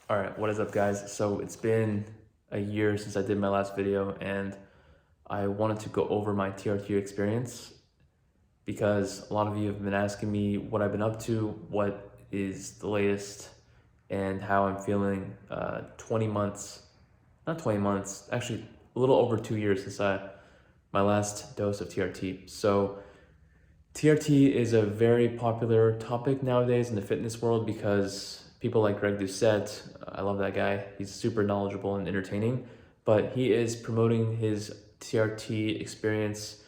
All right, what is up, guys? So it's been a year since I did my last video, and I wanted to go over my TRT experience because a lot of you have been asking me what I've been up to, what is the latest, and how I'm feeling. 20 months, not 20 months, actually a little over 2 years since my last dose of TRT. So TRT is a very popular topic nowadays in the fitness world because people like Greg Doucette, I love that guy. He's super knowledgeable and entertaining, but he is promoting his TRT experience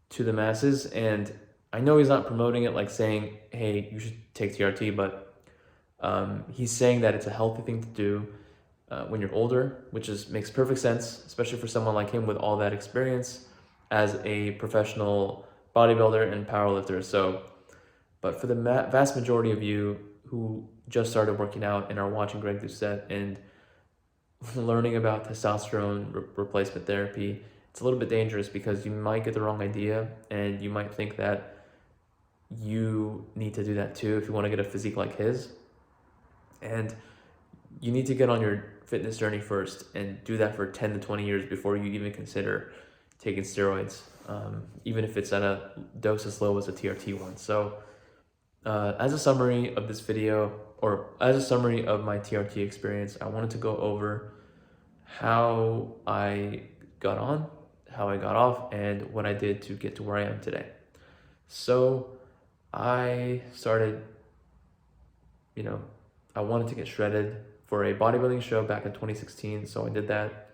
to the masses. And I know he's not promoting it like saying, hey, you should take TRT, but he's saying that it's a healthy thing to do when you're older, which makes perfect sense, especially for someone like him with all that experience as a professional bodybuilder and powerlifter. So, but for the vast majority of you who just started working out and are watching Greg Doucette and learning about testosterone replacement therapy, it's a little bit dangerous because you might get the wrong idea and you might think that you need to do that too if you want to get a physique like his. And you need to get on your fitness journey first and do that for 10 to 20 years before you even consider taking steroids, even if it's at a dose as low as a TRT one. So as a summary of this video, or as a summary of my TRT experience, I wanted to go over how I got on, how I got off, and what I did to get to where I am today. So I started, I wanted to get shredded for a bodybuilding show back in 2016, so I did that.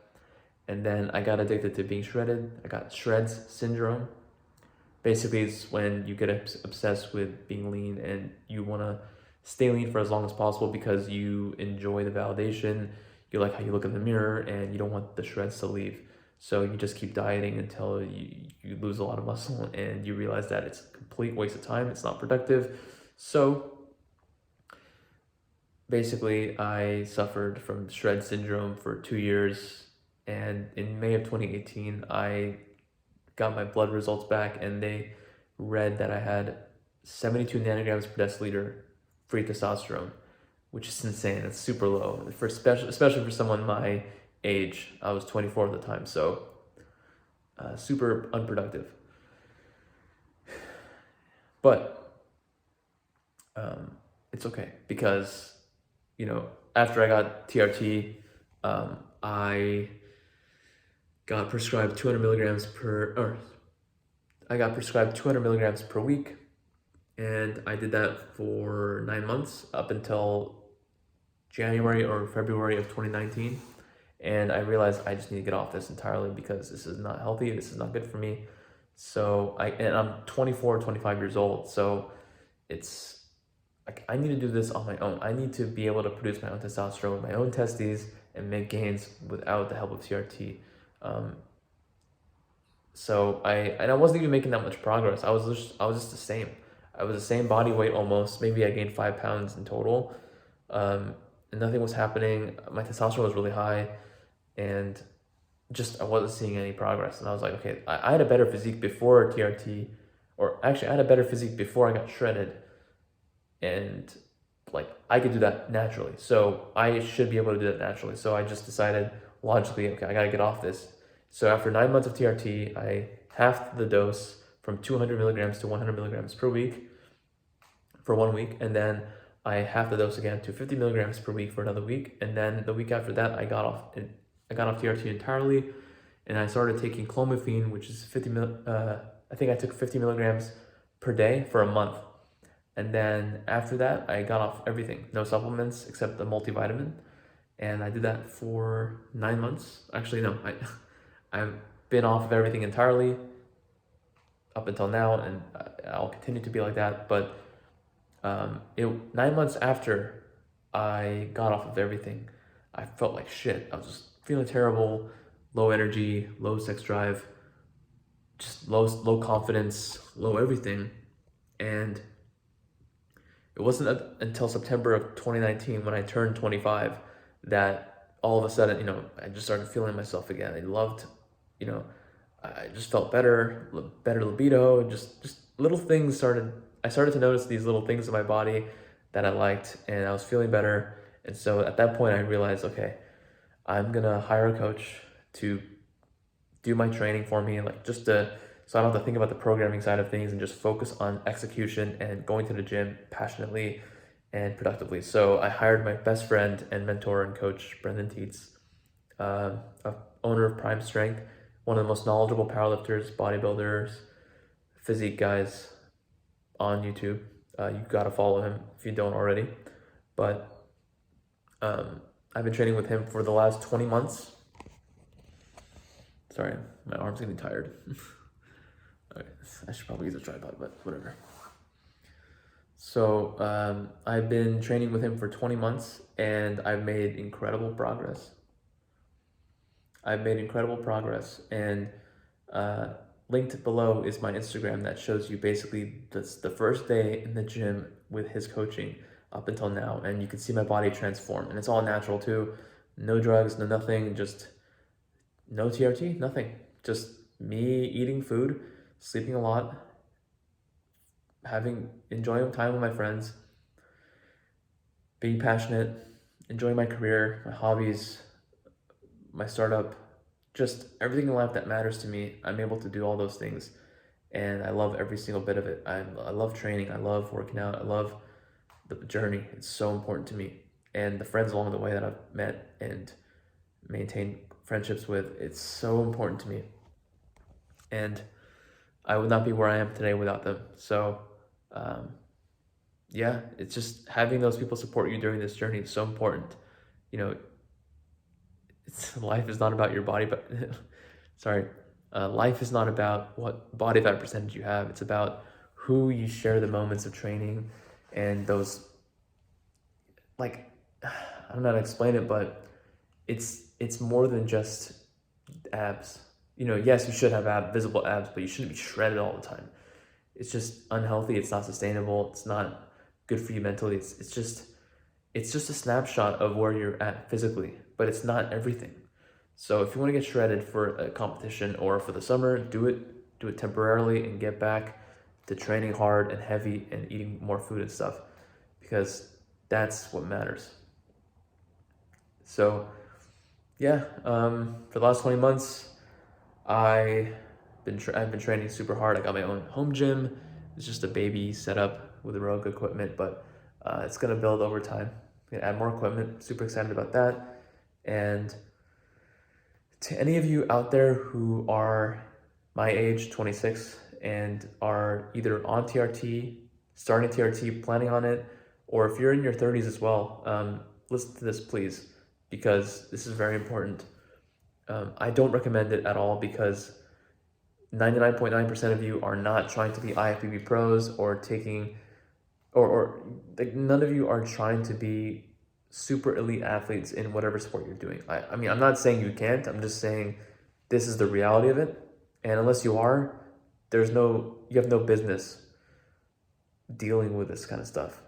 And then I got addicted to being shredded. I got Shreds syndrome. Basically, it's when you get obsessed with being lean and you want to stay lean for as long as possible because you enjoy the validation, you like how you look in the mirror, and you don't want the shreds to leave. So you just keep dieting until you lose a lot of muscle and you realize that it's a complete waste of time, it's not productive. So basically, I suffered from Shred syndrome for 2 years, and in May of 2018, I got my blood results back, and they read that I had 72 nanograms per deciliter free testosterone, which is insane. It's super low for especially for someone my age. I was 24 at the time, so super unproductive. But it's okay because after I got TRT, I got prescribed 200 milligrams per week, and I did that for 9 months up until January or February of 2019. And I realized I just need to get off this entirely because this is not healthy. This is not good for me. So I'm 24, 25 years old. So it's like, I need to do this on my own. I need to be able to produce my own testosterone with my own testes and make gains without the help of TRT. So I wasn't even making that much progress. I was just the same. I was the same body weight almost. Maybe I gained 5 pounds in total. And nothing was happening. My testosterone was really high, and just I wasn't seeing any progress. And I was like, okay, I had a better physique before TRT, or actually I had a better physique before I got shredded, and like I could do that naturally. So I should be able to do that naturally. So I just decided logically, okay, I gotta get off this. So after 9 months of TRT, I halved the dose from 200 milligrams to 100 milligrams per week for 1 week, and then I halved the dose again to 50 milligrams per week for another week, and then the week after that, I got off TRT entirely, and I started taking clomiphene, which is I think I took 50 milligrams per day for a month, and then after that, I got off everything, no supplements except the multivitamin, and I did that for 9 months. Actually, no, I've been off of everything entirely up until now, and I'll continue to be like that. But 9 months after I got off of everything, I felt like shit. I was just feeling terrible, low energy, low sex drive, just low confidence, low everything. And it wasn't until September of 2019 when I turned 25 that all of a sudden, I just started feeling myself again. I loved, I just felt better libido, just little things I started to notice these little things in my body that I liked, and I was feeling better. And so at that point, I realized, okay, I'm gonna hire a coach to do my training for me, like just to, so I don't have to think about the programming side of things and just focus on execution and going to the gym passionately and productively. So I hired my best friend and mentor and coach, Brendan Teets, a owner of Prime Strength, one of the most knowledgeable powerlifters, bodybuilders, physique guys on YouTube. You gotta follow him if you don't already. But I've been training with him for the last 20 months. Sorry, my arm's getting tired. Okay, I should probably use a tripod, but whatever. So I've been training with him for 20 months and I've made incredible progress. And linked below is my Instagram that shows you basically the first day in the gym with his coaching up until now, and you can see my body transform, and it's all natural too. No drugs, no nothing, just no TRT, nothing. Just me eating food, sleeping a lot, enjoying time with my friends, being passionate, enjoying my career, my hobbies, my startup, just everything in life that matters to me. I'm able to do all those things, and I love every single bit of it. I love training. I love working out. I love the journey. It's so important to me, and the friends along the way that I've met and maintained friendships with. It's so important to me, and I would not be where I am today without them. So, yeah, it's just having those people support you during this journey is so important. You know, life is not about your body, but sorry, life is not about what body fat percentage you have. It's about who you share the moments of training and those, like, I don't know how to explain it, but it's more than just abs. You know, yes, you should have visible abs, but you shouldn't be shredded all the time. It's just unhealthy. It's not sustainable. It's not good for you mentally. It's just a snapshot of where you're at physically, but it's not everything. So if you want to get shredded for a competition or for the summer, do it temporarily and get back to training hard and heavy and eating more food and stuff, because that's what matters. So yeah, for the last 20 months, I've been training super hard. I got my own home gym. It's just a baby setup with Rogue equipment, but it's gonna build over time. I'm gonna add more equipment. Super excited about that. And to any of you out there who are my age, 26, and are either on TRT, starting TRT, planning on it, or if you're in your 30s as well, listen to this, please, because this is very important. I don't recommend it at all because 99.9% of you are not trying to be IFBB pros or taking, or like none of you are trying to be super elite athletes in whatever sport you're doing. I mean, I'm not saying you can't, I'm just saying this is the reality of it. And unless you are, you have no business dealing with this kind of stuff.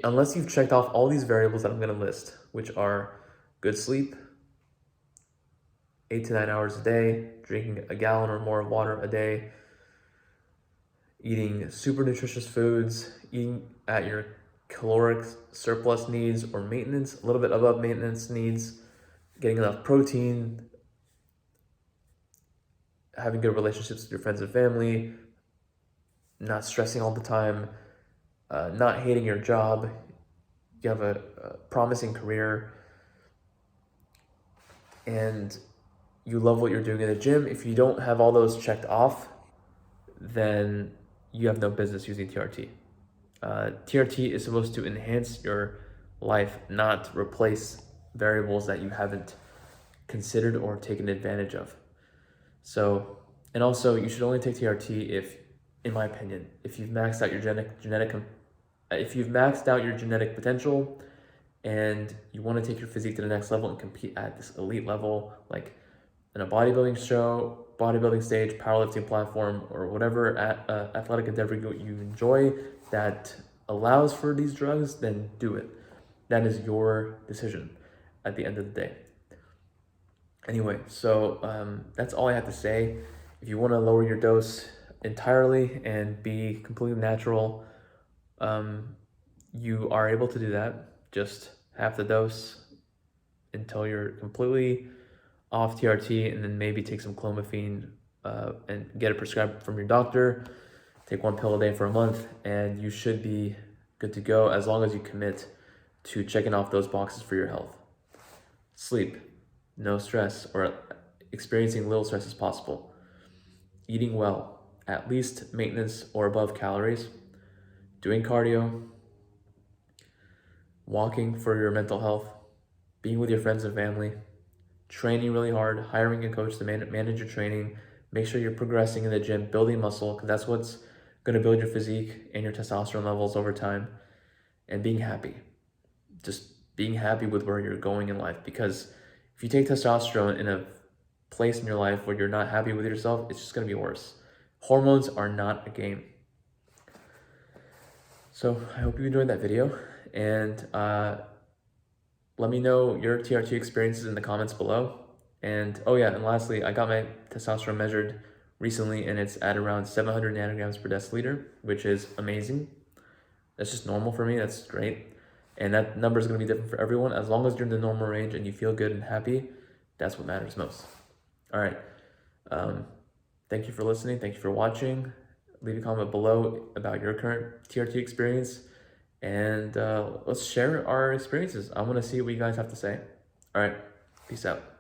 Unless you've checked off all these variables that I'm going to list, which are good sleep, 8 to 9 hours a day, drinking a gallon or more of water a day, eating super nutritious foods, eating at your caloric surplus needs or maintenance, a little bit above maintenance needs, getting enough protein, having good relationships with your friends and family, not stressing all the time, not hating your job, you have a promising career, and you love what you're doing in the gym. If you don't have all those checked off, then you have no business using TRT. TRT is supposed to enhance your life, not replace variables that you haven't considered or taken advantage of. So, and also you should only take TRT if, in my opinion, if you've maxed out your genetic potential and you want to take your physique to the next level and compete at this elite level, like in a bodybuilding show, bodybuilding stage, powerlifting platform, or whatever athletic endeavor you enjoy that allows for these drugs, then do it. That is your decision at the end of the day. Anyway, so that's all I have to say. If you want to lower your dose entirely and be completely natural, you are able to do that, just half the dose until you're completely off TRT, and then maybe take some clomiphene and get it prescribed from your doctor. Take 1 pill a day for a month, and you should be good to go as long as you commit to checking off those boxes for your health. Sleep, no stress, or experiencing little stress as possible. Eating well, at least maintenance or above calories. Doing cardio, walking for your mental health, being with your friends and family, training really hard, hiring a coach to manage your training, make sure you're progressing in the gym, building muscle, because that's what's going to build your physique and your testosterone levels over time, and being happy. Just being happy with where you're going in life, because if you take testosterone in a place in your life where you're not happy with yourself, it's just going to be worse. Hormones are not a game. So I hope you enjoyed that video, and let me know your TRT experiences in the comments below. And oh yeah, and lastly, I got my testosterone measured recently, and it's at around 700 nanograms per deciliter, which is amazing. That's just normal for me. That's great. And that number is going to be different for everyone. As long as you're in the normal range and you feel good and happy, that's what matters most. All right. Thank you for listening. Thank you for watching. Leave a comment below about your current TRT experience, and let's share our experiences. I want to see what you guys have to say. All right. Peace out.